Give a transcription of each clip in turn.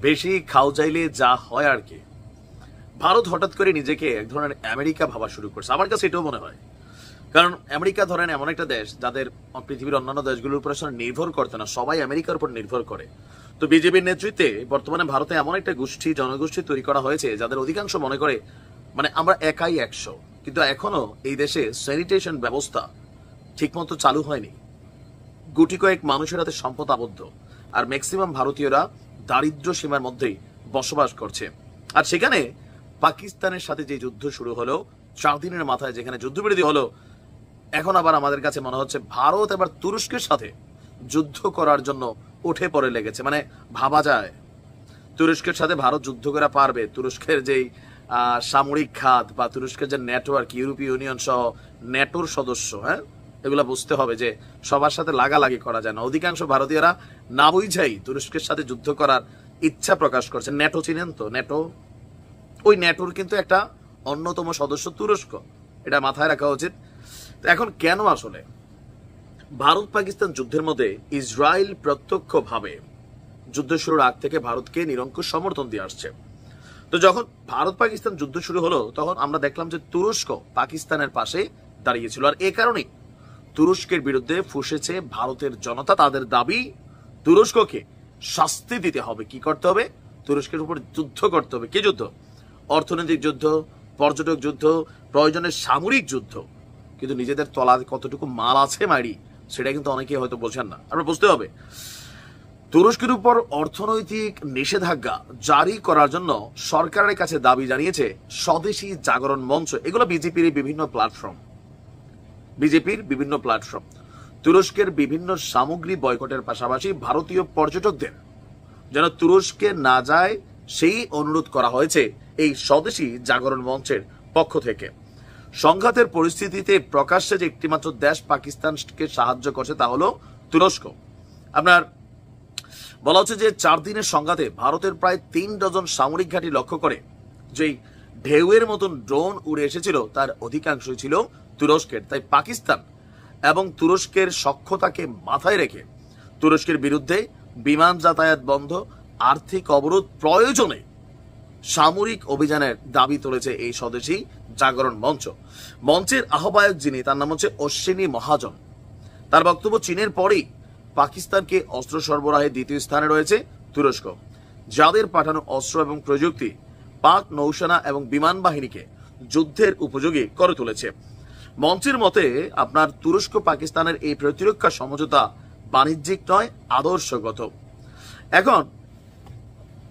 বেশি খাও চাইলে যা হয় আর কি। ভারত হঠাৎ করে নিজেকে এক ধরনের আমেরিকা ভাবা শুরু করছে, আমার কাছে এটাও মনে হয়। কারণ আমেরিকা ধরেন এমন একটা দেশ যাদের পৃথিবীর অন্যান্য দেশগুলোর উপর আসলে নির্ভর করতে না, সবাই আমেরিকার উপর নির্ভর করে। তো বিজেপির নেতৃত্বে বর্তমানে ভারতে এমন একটা জনগোষ্ঠী তৈরি করা হয়েছে যাদের অধিকাংশ মনে করে মানে আমরা একাই 100, কিন্তু এখনো এই দেশে স্যানিটেশন ব্যবস্থা ঠিকমতো চালু হয়নি। গুটি কয়েক মানুষের হাতে সম্পদ আবদ্ধ, আর ম্যাক্সিমাম ভারতীয়রা দারিদ্র সীমার মধ্যেই বসবাস করছে। আর সেখানে পাকিস্তানের সাথে যে যুদ্ধ শুরু হলো 4 দিনের মাথায়, যেখানে যুদ্ধবিরতি হলো, এখন আবার আমাদের কাছে মনে হচ্ছে ভারত এবার তুরস্কের সাথে যুদ্ধ করার জন্য উঠে পড়ে লেগেছে। মানে ভাবা যায় তুরস্কের সাথে ভারত যুদ্ধ করে পারবে? তুরস্কের যেই সামরিক খাত বা তুরস্কের যে নেটওয়ার্ক, ইউরোপীয় ইউনিয়ন সহ ন্যাটোর সদস্য, হ্যাঁ, এগুলা বুঝতে হবে যে সবার সাথে লাগালাগি করা যায় না। অধিকাংশ ভারতীয়রা না বুঝাই তুরস্কের সাথে যুদ্ধ করার ইচ্ছা প্রকাশ করছে। ন্যাটো চিনেন তো? ন্যাটো, ওই ন্যাটোর কিন্তু একটা অন্যতম সদস্য তুরস্ক, এটা মাথায় রাখা উচিত। এখন কেন আসলে ভারত পাকিস্তান যুদ্ধের মধ্যে ইসরায়েল প্রত্যক্ষভাবে যুদ্ধ শুরুর আগ থেকে ভারতকে নিরঙ্কুশ সমর্থন দিয়ে আসছে। তো যখন ভারত পাকিস্তান যুদ্ধ শুরু হলো তখন আমরা দেখলাম যে তুরস্ক পাকিস্তানের পাশে দাঁড়িয়েছিল। আর এ কারণেই তুরস্কের বিরুদ্ধে ফুঁসেছে ভারতের জনতা। তাদের দাবি তুরস্ককে শাস্তি দিতে হবে। কি করতে হবে? তুরস্কের উপর যুদ্ধ করতে হবে। কি যুদ্ধ? অর্থনৈতিক যুদ্ধ, পর্যটক যুদ্ধ, প্রয়োজনে সামরিক যুদ্ধ। কিন্তু নিজেদের তলায় কতটুকু মাল আছে মাইরি, সেটা কিন্তু অনেকে হয়তো বোঝেন না। আমরা বুঝতে হবে তুরস্কের উপর অর্থনৈতিক নিষেধাজ্ঞা জারি করার জন্য সরকারের কাছে দাবি জানিয়েছে স্বদেশী জাগরণ মঞ্চ। এগুলো বিজেপির বিভিন্ন প্ল্যাটফর্ম। তুরস্কের বিভিন্ন সামগ্রী বয়কটের পাশাপাশি ভারতীয় পর্যটকদের যেন তুরস্কে না যায় সেই অনুরোধ করা হয়েছে এই স্বদেশী জাগরণ মঞ্চের পক্ষ থেকে। সংঘাতের পরিস্থিতিতে প্রকাশ্যে যে একটিমাত্র দেশ পাকিস্তানকে সাহায্য করছে তা হলো তুরস্ক। আপনার বলা হচ্ছে যে 4 দিনের সংঘাতে ভারতের প্রায় 3 ডজন সামরিক ঘাঁটি লক্ষ্য করে যেই ঢেউয়ের মতন ড্রোন উড়ে এসেছিল তার অধিকাংশই ছিল তুরস্কের। তাই পাকিস্তান এবং তুরস্কের সখ্যতাকে মাথায় রেখে তুরস্কের বিরুদ্ধে বিমান যাতায়াত বন্ধ, আর্থিক অবরোধ, প্রয়োজনে সামরিক অভিযানের দাবি তুলেছে এই স্বদেশী জাগরণ মঞ্চ। মঞ্চের আহ্বায়ক যিনি, তার নাম হচ্ছে অশ্বিনী মহাজন। তার বক্তব্য, চীনের পরেই পাকিস্তানকে অস্ত্র সরবরাহে দ্বিতীয় স্থানে রয়েছে তুরস্ক, যাদের পাঠানো অস্ত্র এবং প্রযুক্তি পাক নৌসেনা এবং বিমান বাহিনীকে যুদ্ধের উপযোগী করে তুলেছে। মঞ্চের মতে আপনার তুরস্ক পাকিস্তানের এই প্রতিরক্ষা সমঝোতা বাণিজ্যিক নয়, আদর্শগত। এখন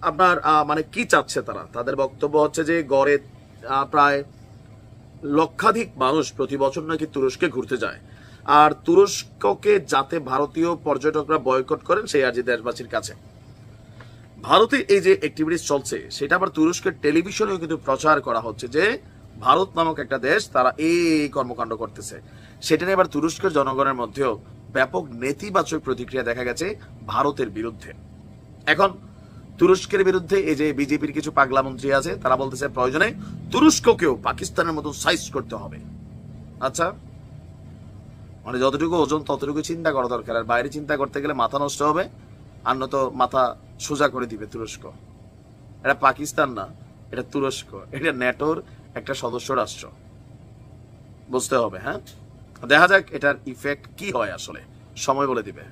আপনার মানে কি চাচ্ছে তারা? তাদের বক্তব্য হচ্ছে যে গড়ে প্রায় লক্ষাধিক মানুষ প্রতি বছর নাকি তুরস্কে ঘুরতে যায়, আর তুরস্ককে যাতে ভারতীয় পর্যটকরা বয়কট করেন সেই আর্জি দেশবাসীর কাছে। ভারতে এই যে অ্যাক্টিভিটিস চলছে সেটা আবার তুরস্কের টেলিভিশনেও কিন্তু প্রচার করা হচ্ছে যে ভারত নামক একটা দেশ তারা এই কর্মকাণ্ড করতেছে। সেটা নিয়ে এবার তুরস্কের জনগণের মধ্যেও ব্যাপক নেতিবাচক প্রতিক্রিয়া দেখা গেছে ভারতের বিরুদ্ধে। এখন তুরস্কের বিরুদ্ধে এই যে বিজেপির কিছু পাগলা মন্ত্রী আছে তারা বলতেছে প্রয়োজনে তুরস্ককেও পাকিস্তানের মতো সাইজ করতে হবে। আচ্ছা, মানে যতটুকু ওজন ততটুকু চিন্তা করা দরকার, আর বাইরে চিন্তা করতে গেলে মাথা নষ্ট হবে, আর নয়তো মাথা সোজা করে দিবে তুরস্ক। এটা পাকিস্তান না, এটা তুরস্ক, এটা ন্যাটোর একটা সদস্য রাষ্ট্র। বুঝতে হবে। হ্যাঁ, দেখা যাক এটার ইফেক্ট কি হয়, আসলে সময় বলে দিবে।